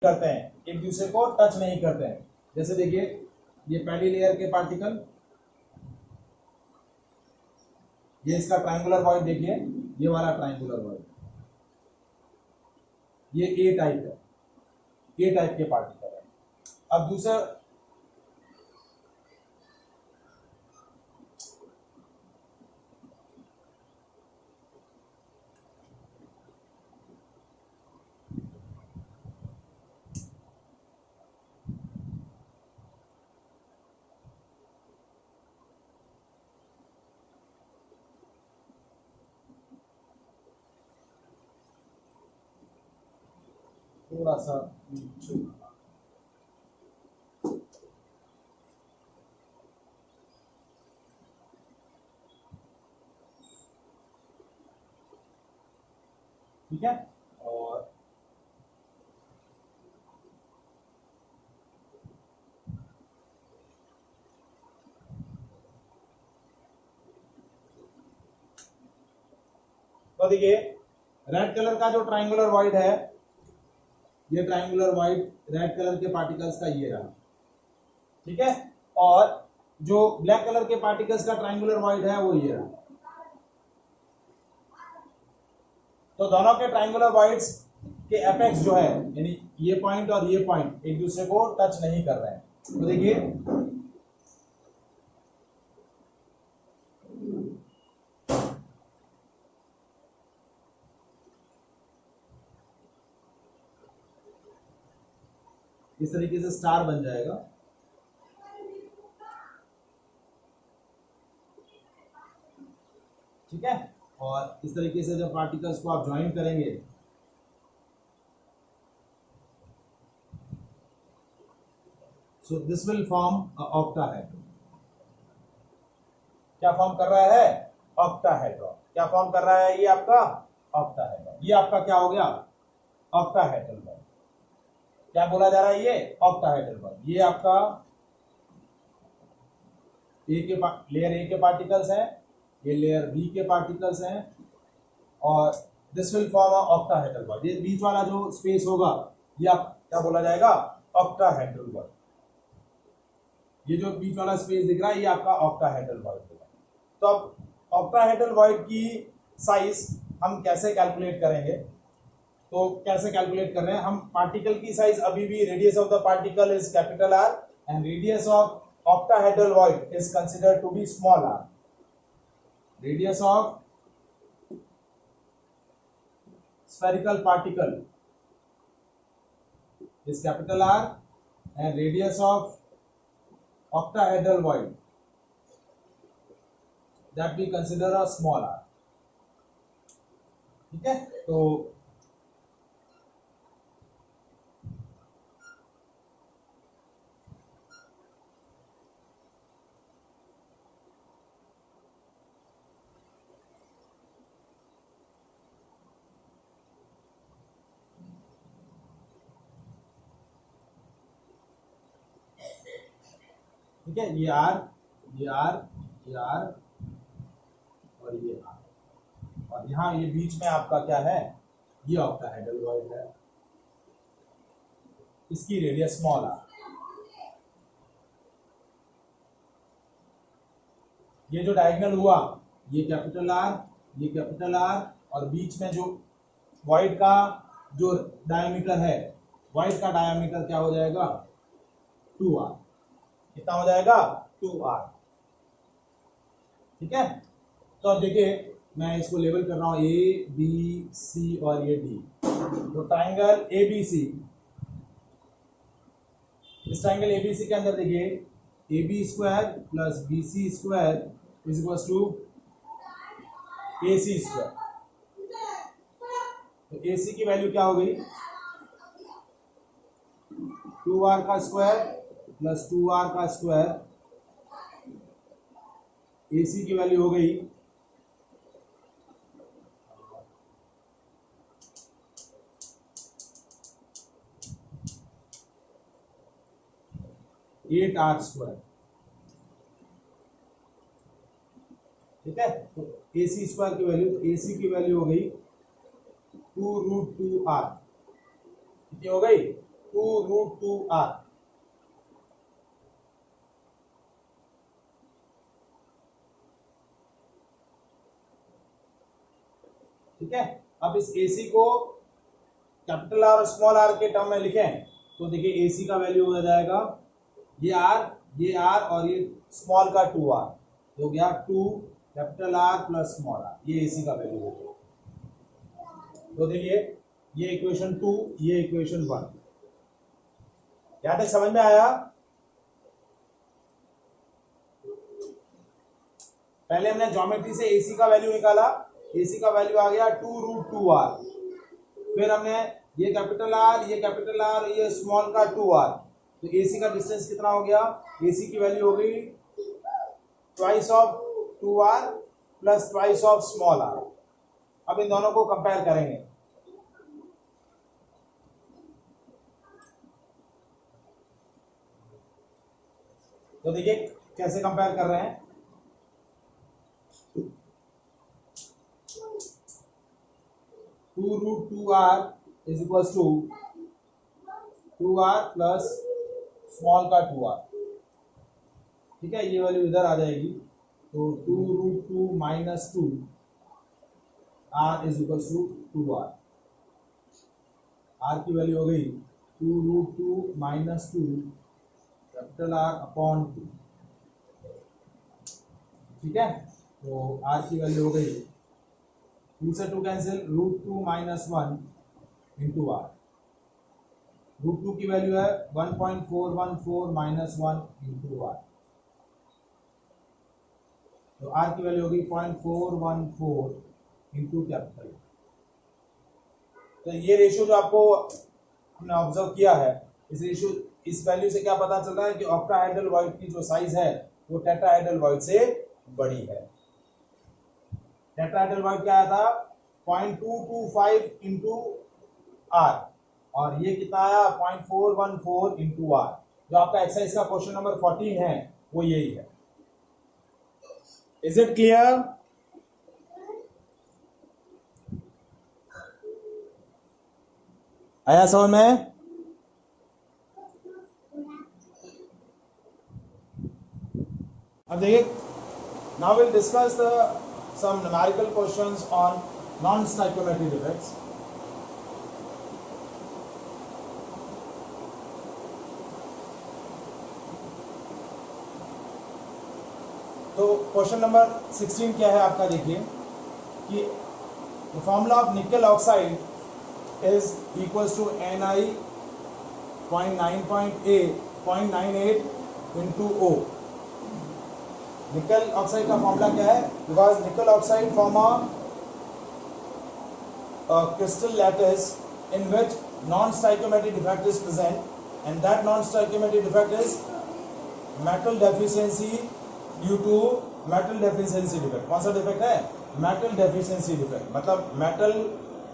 करते हैं, एक दूसरे को टच नहीं करते हैं। जैसे देखिए ये पहली लेयर के पार्टिकल, ये इसका ट्रायंगुलर वॉइड देखिए, ये वाला ट्रायंगुलर वॉइड, ये ए टाइप है, ए टाइप के पार्टिकल है। अब दूसरा थोड़ा सा ठीक है। और तो देखिए रेड कलर का जो ट्रायंगुलर वॉइड है, ये ट्रायंगुलर वॉइड रेड कलर के पार्टिकल्स का ये रहा, ठीक है। और जो ब्लैक कलर के पार्टिकल्स का ट्रायंगुलर वॉइड है वो ये रहा। तो दोनों के ट्रायंगुलर वॉइड्स के एपेक्स जो है, यानी ये पॉइंट और ये पॉइंट एक दूसरे को टच नहीं कर रहे हैं। तो देखिए इस तरीके से स्टार बन जाएगा, ठीक है। और इस तरीके से जब पार्टिकल्स को आप ज्वाइन करेंगे so this will form octahedron. क्या फॉर्म कर रहा है? ऑक्टाहेड्रॉन। क्या फॉर्म कर रहा है ये आपका? ऑक्टाहेड्रॉन। ये आपका क्या हो गया? Octahedral bond. क्या बोला जा रहा है? ये ऑक्टाहेड्रल बॉन्ड। ये आपका लेयर ए के पार्टिकल्स हैं, ये लेयर बी के पार्टिकल्स हैं, और this will form a octahedral bond. ये बीच वाला जो स्पेस होगा ये आप क्या बोला जाएगा? Octahedral bond. ये जो बीच वाला स्पेस दिख रहा है ये आपका ऑक्टाहेड्रल वॉइड होगा। तो अब ऑक्टाहेड्रल वॉइड की साइज हम कैसे कैलकुलेट करेंगे? तो कैसे कैलकुलेट कर रहे हैं हम? पार्टिकल की साइज अभी भी, radius of the particle is capital R and radius of octahedral void is considered to be small r. Radius of spherical particle is capital R and radius of octahedral void that we consider a small r. ठीक है। तो ठीक है, ये are, ये are, ये are और ये आर, और यहाँ ये बीच में आपका क्या है? ये ऑक्टाहेड्रल वॉइड है, इसकी रेडियस स्मॉल आर। ये जो डायगोनल हुआ ये कैपिटल आर, ये कैपिटल आर, और बीच में जो वॉइड का जो डायमीटर है, वॉइड का डायमीटर क्या हो जाएगा? 2r। कितना हो जाएगा? 2r। ठीक है। तो अब देखिए मैं इसको लेबल कर रहा हूं ए बी सी और ये डी। तो ट्राइंगल ए बी सी, इस ट्राइंगल ए बी सी के अंदर देखिए A B square plus B C square is equal to A C square. तो ए सी की वैल्यू क्या हो गई? 2r का स्क्वायर प्लस 2r का स्क्वायर, ए सी की वैल्यू हो गई 8r स्क्वायर। ठीक है। तो ए सी स्क्वायर की वैल्यू, तो ए सी की वैल्यू हो गई 2√2r। कितनी हो गई? 2√2r। ठीक है, अब इस AC को कैपिटल आर और स्मॉल आर के टर्म में लिखें तो देखिए AC का वैल्यू हो जाएगा ये R और ये स्मॉल का 2r, हो गया 2 capital R plus small r, ये AC का वैल्यू हो गया। तो देखिए ये इक्वेशन 2, ये इक्वेशन 1, यहां तक समझ में आया? पहले हमने ज्योमेट्री से AC का वैल्यू निकाला, AC का वैल्यू आ गया 2√2r, फिर हमने ये कैपिटल R, ये स्मॉल का 2r, तो AC का डिस्टेंस कितना हो गया? AC की वैल्यू हो गई twice of 2r plus twice of small r। अब इन दोनों को कंपेयर करेंगे। तो देखिए कैसे कंपेयर कर रहे हैं। Two root 2r is equal to 2r plus small का 2r। ठीक है, ये वैल्यू इधर आ जाएगी, तो 2√2 minus 2 r is equal to 2r। r की वैल्यू हो गई 2√2 माइनस 2 कैपिटल R अपॉन 2। ठीक है, तो r की वैल्यू हो गई 2 से 2 कैंसिल, √2 माइनस 1 इंटू r। √2 की वैल्यू है 1.414 माइनस 1 इंटू r, तो r की वैल्यू होगी 0.414 इंटू कैपिटल। तो ये रेशियो जो आपको हमने ऑब्जर्व किया है, इस वैल्यू से क्या पता चल रहा है कि ऑक्टाहेड्रल वॉइड की जो साइज है वो टेट्राहेड्रल वॉइड से बड़ी है। टेट्राहेड्रल वॉइड क्या आया था? 0.225 इंटू r, और ये कितना आया? 0.414 इंटू r। जो आपका एक्सरसाइज का क्वेश्चन नंबर 14 है वो यही है। Is it clear? आया समझ में? अब देखिए, now will discuss the some numerical questions on non stoichiometric defects. तो क्वेश्चन नंबर 16 क्या है आपका? देखिए कि the formula of nickel oxide is equals to Ni 0.98 into O। Nickel oxide का फॉर्मूला क्या है? Because nickel oxide form a crystal lattice in which non-stoichiometric defect is present, and that non-stoichiometric defect is metal deficiency due to metal deficiency defect। कौन सा defect है? metal deficiency defect, मतलब metal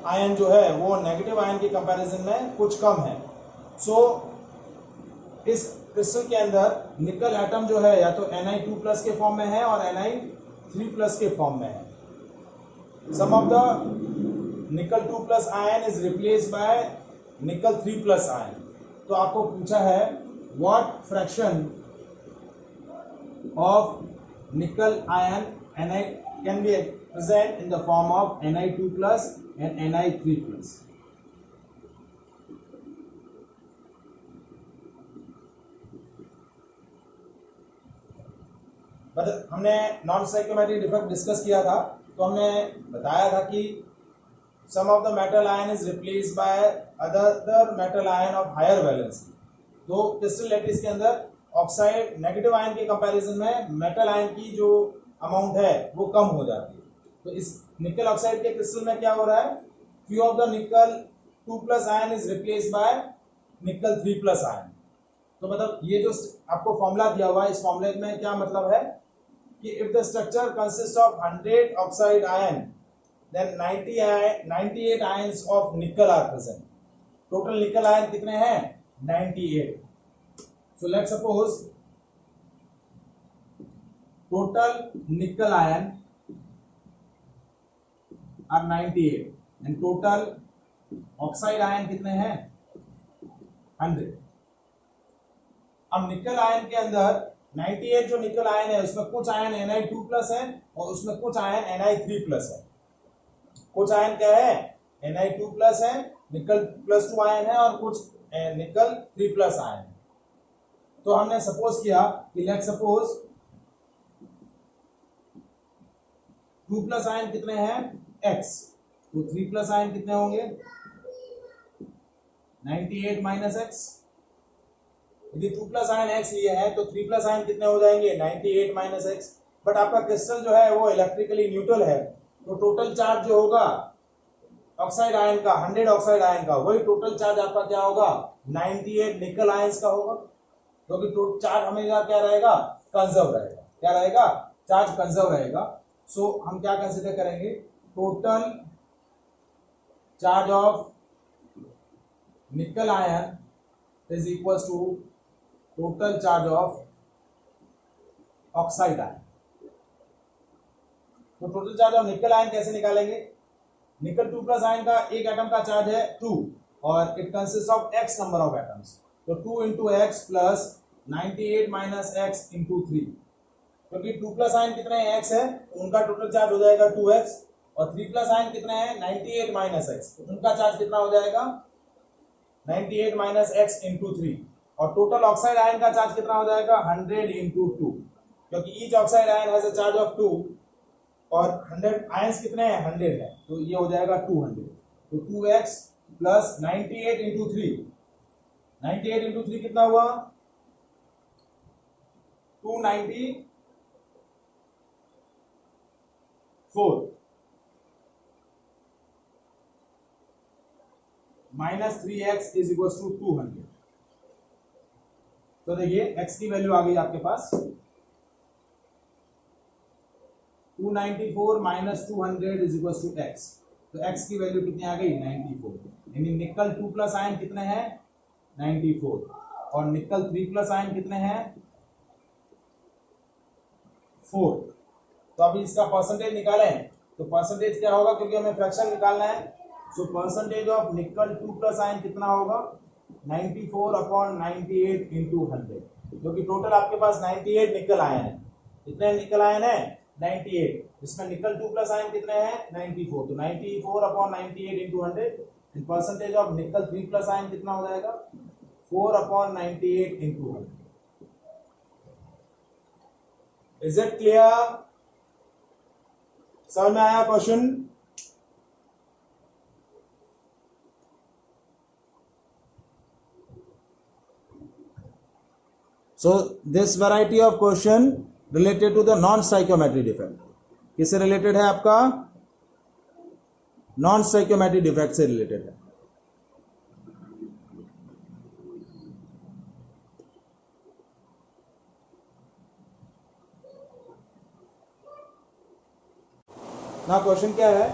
ion जो है वो negative ion के comparison में कुछ कम है। सो इस क्रिस्टल के अंदर निकल एटम जो है या तो Ni2+ के फॉर्म में है और Ni3+ के फॉर्म में है। सम ऑफ द निकल 2+ आयन इज रिप्लेस्ड बाय निकल 3+ आयन। तो आपको पूछा है what fraction of nickel ion Ni can be present in the form of Ni2+ and Ni3+। हमने नॉन स्टोइकियोमेट्रिक डिफेक्ट डिस्कस किया था, तो हमने बताया था कि some of the metal ion is replaced by other metal ion of higher valency. तो crystal lattice के अंदर ऑक्साइड नेगेटिव आयन के कंपैरिजन में मेटल आयन की जो अमाउंट है वो कम हो जाती है। तो इस निकल ऑक्साइड के क्रिस्टल में क्या हो रहा है? फ्यू ऑफ द निकल 2+ आयन इज रिप्लेस्ड बाय निकल 3+ आयन। तो मतलब ये जो आपको फॉर्मूला दिया हुआ है, इस फॉर्मूले में क्या मतलब है कि if the structure consist of 100 oxide ion then 98 ions of nickel are present. Total nickel ion कितने हैं? 98। So let's suppose total nickel ion are 98 and total oxide ion कितने हैं? 100। अब निकल आयन के अंदर 98 जो निकल आयन है उसमें कुछ आयन Ni2 प्लस है और उसमें कुछ आयन Ni3 प्लस है। कुछ आयन क्या है, Ni2 प्लस है, निकल +2 आयन है और कुछ निकल 3 प्लस आयन है। तो हमने सपोज किया कि लेट सपोज 2 प्लस आयन कितने हैं X, तो 3 प्लस आयन कितने होंगे 98 माइनस X। यदि 2 प्लस आयन X लिए है तो 3 प्लस आयन कितने हो जाएंगे 98 माइनस X। बट आपका क्रिस्टल जो है वो इलेक्ट्रिकली न्यूट्रल है, तो टोटल चार्ज जो होगा ऑक्साइड आयन का 100 ऑक्साइड आयन का, वही टोटल चार्ज आपका क्या होगा 98 निकल आयंस का होगा, क्योंकि टोटल चार्ज हमेशा क्या रहेगा कंजर्व रहेगा। क्या रहेगा, चार्ज कंजर्व रहेगा। सो हम क्या कंसीडर करेंगे, total charge of nickel ion is equal to total charge of oxide ion. तो total charge of nickel ion कैसे निकालेंगे, निकल 2 प्लस आयन का एक एटम का चार्ज है 2 और it consist of x number of atoms, तो 2 into x plus 98 minus x into 3, क्योंकि 2 प्लस आयन कितने हैं x है, उनका टोटल चार्ज हो जाएगा 2x, और 3 प्लस आयन कितने हैं 98 माइनस x, तो उनका चार्ज कितना हो जाएगा 98 माइनस x into 3, और टोटल ऑक्साइड आयन का चार्ज कितना हो जाएगा 100 into 2, क्योंकि each oxide ion has a charge of 2 और 100 आयंस कितने हैं 100 है, तो ये हो जाएगा 200, तो 2x प्लस 98 into 3, 98 into 3 कितना हुआ 294 minus 3x is equal to 200। तो देखिए x की वैल्यू आ गई आपके पास 294 minus 200 is equal to x, तो x की वैल्यू कितनी आ गई 94, यानी निकल 2 प्लस आयन कितने हैं 94 और निकल 3 प्लस आयन कितने हैं 4। तो अभी इसका परसेंटेज निकालें, तो परसेंटेज क्या होगा, क्योंकि हमें फ्रैक्शन निकालना है, सो परसेंटेज ऑफ निकल 2 प्लस आयन कितना होगा 94 अपॉन 98 इंटू 100, क्योंकि टोटल आपके पास 98 निकल आयन है। कितने निकल आयन है 98, इसमें निकल 2 प्लस आयन कितने हैं 94, तो 94 upon 98 into 100, and percentage of निकल 3 प्लस आयन कितना हो जाएगा 4 upon 98 into 100। Is it clear, समझ में आया question? So this variety of question related to the non-stoichiometric defect, किससे रिलेटेड है आपका नॉन स्टोइकियोमेट्रिक डिफेक्ट से रिलेटेड है। ना क्वेश्चन क्या है,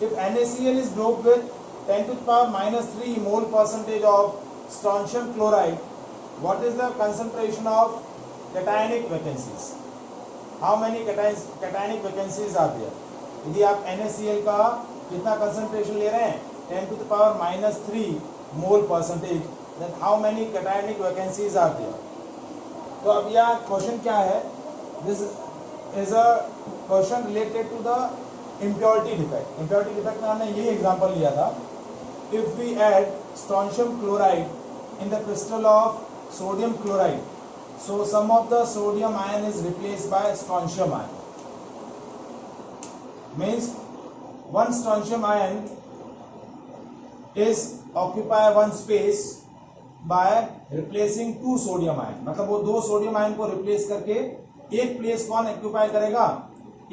if NaCl is doped with 10 to the power minus 3 mole percentage of strontium chloride, what is the concentration of cationic vacancies? How many cationic vacancies are there? यदि आप NaCl का कितना concentration ले रहे हैं 10 to the power minus 3 mole percentage, then how many cationic vacancies are there? तो अब यह क्वेश्चन क्या है, this is a question related to the impurity defect. Impurity defect में हमने यही एग्जांपल लिया था, if we add strontium chloride in the crystal of sodium chloride, so some of the sodium ion is replaced by strontium ion, means one strontium ion is occupy one space by replacing two sodium ion, मतलब वो दो sodium ion को replace करके एक place कौन occupy करेगा,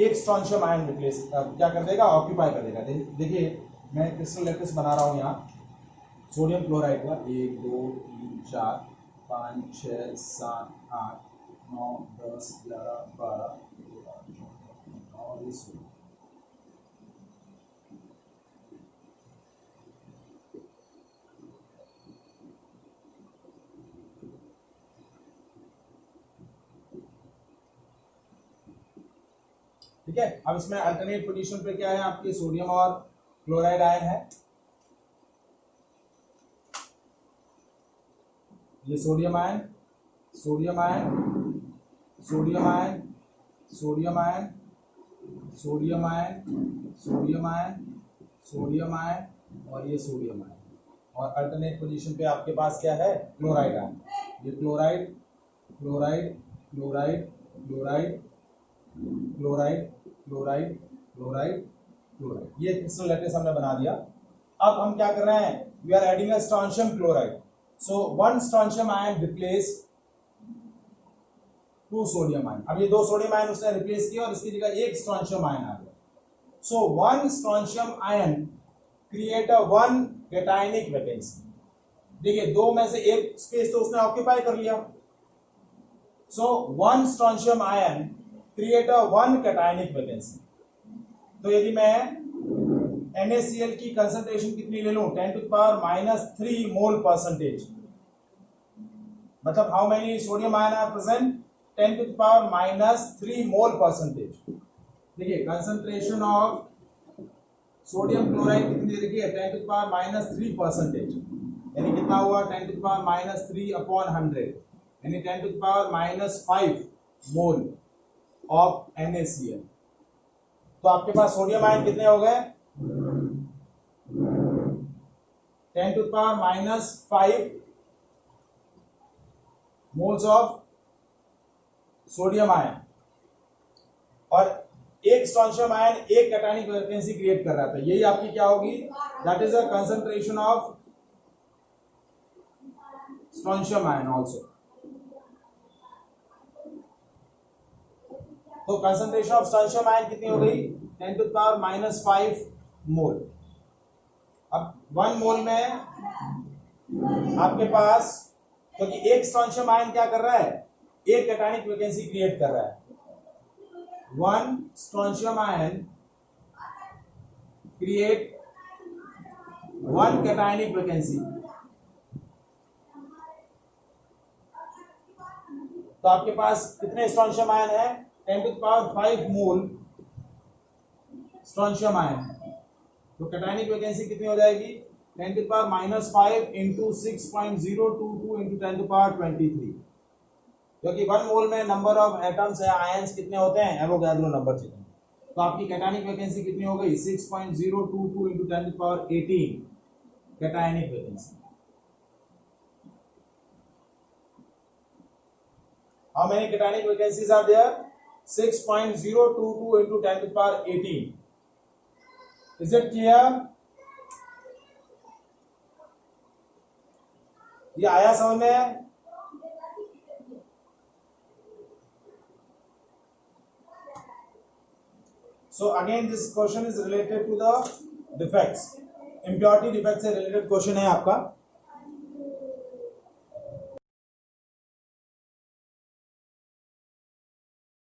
एक strontium ion replace क्या कर देगा ऑक्यूपाई कर देगा। देखिए मैं क्रिस्टल लेटेक्स बना रहा हूँ यहाँ सोडियम क्लोराइड का 1 2 3 4 5 6 7 8 9 10 11 12 और ये 16। ठीक है, अब इसमें अल्टरनेट पोजीशन पे क्या है आपके सोडियम और क्लोराइड आयन है। ये sodium ion, sodium ion, sodium ion, sodium ion, sodium ion, sodium ion, sodium ion और ये सोडियम आयन। और अल्टरनेट पोजीशन पे आपके पास क्या है, क्लोराइड आयन। ये chloride, chloride, chloride, chloride, chloride, chloride, chloride, chloride, ये क्रिस्टल लैटिस हमने बना दिया। अब हम क्या कर रहे हैं, we are adding a strontium chloride. So one strontium ion replace two sodium ion. अब ये दो सोडियम आयन उसने रिप्लेस किया और इसकी जगह एक स्ट्रोंशियम आयन आ गया। सो one strontium ion create a one cationic vacancy. देखिए दो में से एक स्पेस तो उसने ऑक्यूपाई कर लिया। सो one strontium ion create a one cationic vacancy. तो यदि मैं NaCl की कंसंट्रेशन कितनी ले लूं, 10 to the power -3 mole percentage, मतलब how many sodium ion are present, 10 to the power -3 mole percentage. देखिए कंसंट्रेशन ऑफ सोडियम क्लोराइड कितनी दे रखी है, 10 to the power -3 परसेंटेज, यानी कितना हुआ 10 to the power -3 अपॉन 100, यानी 10 to the power -5 mole of NaCl। तो आपके पास सोडियम आयन कितने हो गए, 10 to the power -5 moles of sodium ion. और एक स्ट्रोंशियम आयन एक कैटायनिक वैकेंसी क्रिएट कर रहा था, यही आपकी क्या होगी, that is a concentration of strontium ion also. तो कंसंट्रेशन ऑफ स्ट्रोंशियम आयन कितनी हो गई, 10 to the power -5 मोल। अब 1 मोल में आपके पास, क्योंकि एक स्ट्रोंशियम आयन क्या कर रहा है, एक कैटायनिक वैकेंसी क्रिएट कर रहा है। 1 strontium ion create 1 cationic vacancy. तो आपके पास कितने स्ट्रोंशियम आयन है, 10 to the power 5 mole strontium ion. तो कैटायनिक वैकेंसी कितनी हो जाएगी, 10 to the power -5 into 6.022 into 10 to the power 23, क्योंकि 1 मोल में नंबर ऑफ एटम्स है, आयंस कितने होते हैं, एवोगैड्रो नंबर चाहिए। तो आपकी कैटायनिक वैकेंसी कितनी हो गई, 6.022 into 10 to the power 18 cationic vacancy. How many cationic vacancies are there, 6.022 into 10 to the power 18। Is it clear? ये आया समझ में? So again this question is related to the defects, impurity defects से related question है आपका।